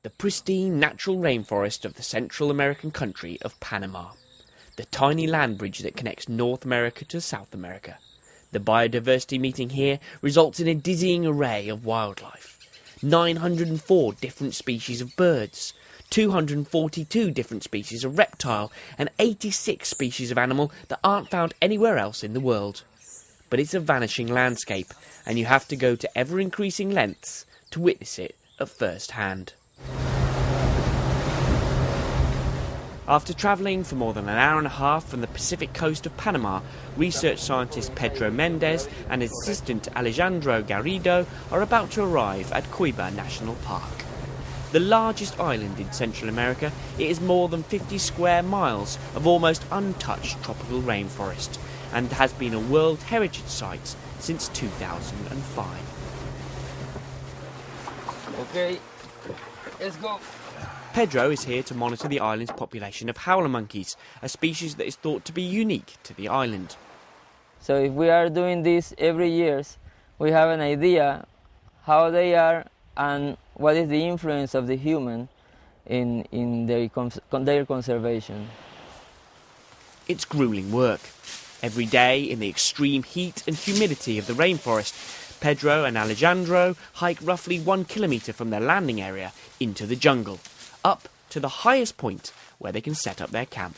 the pristine natural rainforest of the Central American country of Panama, the tiny land bridge that connects North America to South America. The biodiversity meeting here results in a dizzying array of wildlife. 904 different species of birds, 242 different species of reptile, and 86 species of animal that aren't found anywhere else in the world. But it's a vanishing landscape, and you have to go to ever-increasing lengths to witness it at first hand. After travelling for more than an hour and a half from the Pacific coast of Panama, research scientist Pedro Mendez and his assistant Alejandro Garrido are about to arrive at Coiba National Park. The largest island in Central America, it is more than 50 square miles of almost untouched tropical rainforest and has been a World Heritage Site since 2005. Okay, let's go. Pedro is here to monitor the island's population of howler monkeys, a species that is thought to be unique to the island. So if we are doing this every year, we have an idea how they are and what is the influence of the human in their conservation. It's gruelling work. Every day, in the extreme heat and humidity of the rainforest, Pedro and Alejandro hike roughly 1 kilometre from their landing area into the jungle, up to the highest point where they can set up their camp.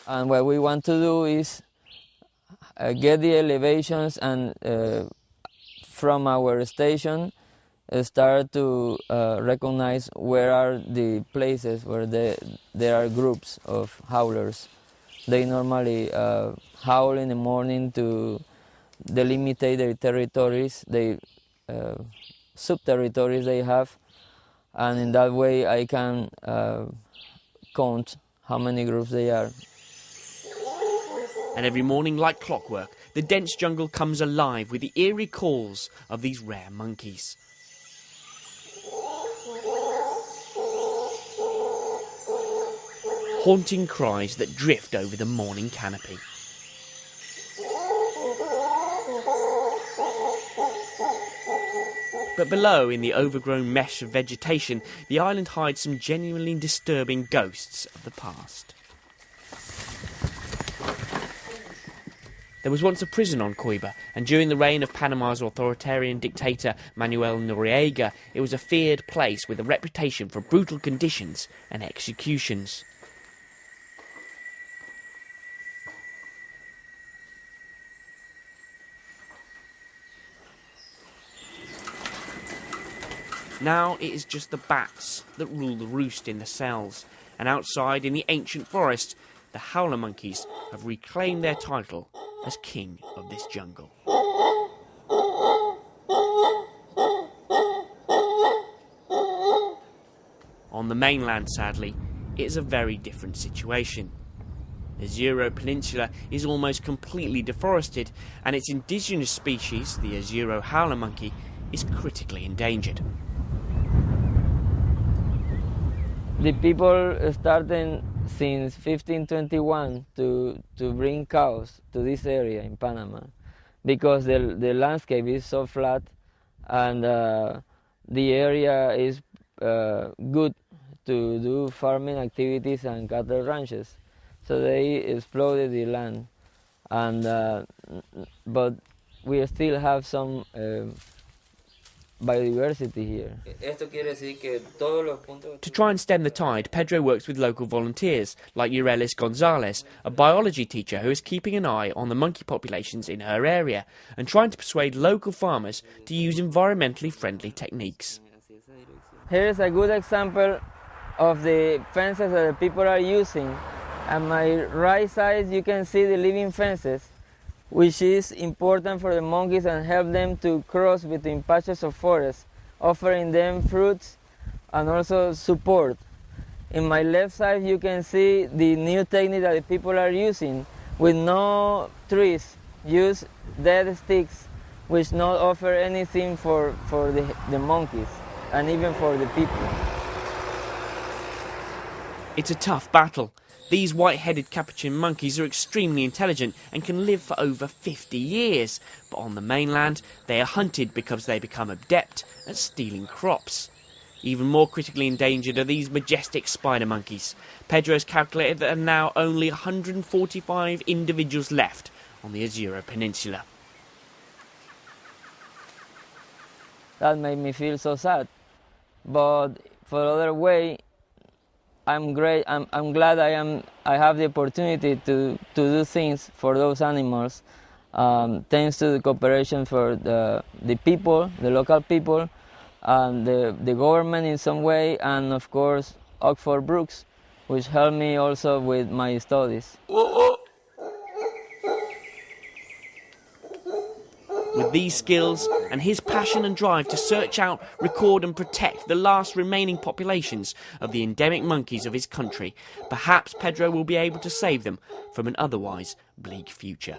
And what we want to do is get the elevations and from our station start to recognize where are the places where there are groups of howlers. They normally howl in the morning to delimitate their territories, sub-territories they have, and in that way I can count how many groups they are. And every morning, like clockwork, the dense jungle comes alive with the eerie calls of these rare monkeys. Haunting cries that drift over the morning canopy. But below, in the overgrown mesh of vegetation, the island hides some genuinely disturbing ghosts of the past. There was once a prison on Coiba, and during the reign of Panama's authoritarian dictator Manuel Noriega, it was a feared place with a reputation for brutal conditions and executions. Now it is just the bats that rule the roost in the cells, and outside in the ancient forest, the howler monkeys have reclaimed their title as king of this jungle. On the mainland, sadly, it is a very different situation. The Azuro Peninsula is almost completely deforested, and its indigenous species, the Azuro howler monkey, is critically endangered. The people started since 1521 to bring cows to this area in Panama because the landscape is so flat and the area is good to do farming activities and cattle ranches. So they exploded the land, and but we still have some biodiversity here. To try and stem the tide, Pedro works with local volunteers like Urelis Gonzalez, a biology teacher who is keeping an eye on the monkey populations in her area and trying to persuade local farmers to use environmentally friendly techniques. Here is a good example of the fences that the people are using. At my right side you can see the living fences, which is important for the monkeys and help them to cross between patches of forest, offering them fruits and also support. In my left side you can see the new technique that the people are using with no trees, use dead sticks, which not offer anything for the monkeys and even for the people. It's a tough battle. These white-headed capuchin monkeys are extremely intelligent and can live for over 50 years, but on the mainland they are hunted because they become adept at stealing crops. Even more critically endangered are these majestic spider monkeys. Pedro has calculated that there are now only 145 individuals left on the Azure Peninsula. That made me feel so sad. But for the other way, I'm glad I have the opportunity to do things for those animals, thanks to the cooperation for the people, the local people, and the government in some way, and of course Oxford Brookes, which helped me also with my studies. With these skills and his passion and drive to search out, record and protect the last remaining populations of the endemic monkeys of his country, perhaps Pedro will be able to save them from an otherwise bleak future.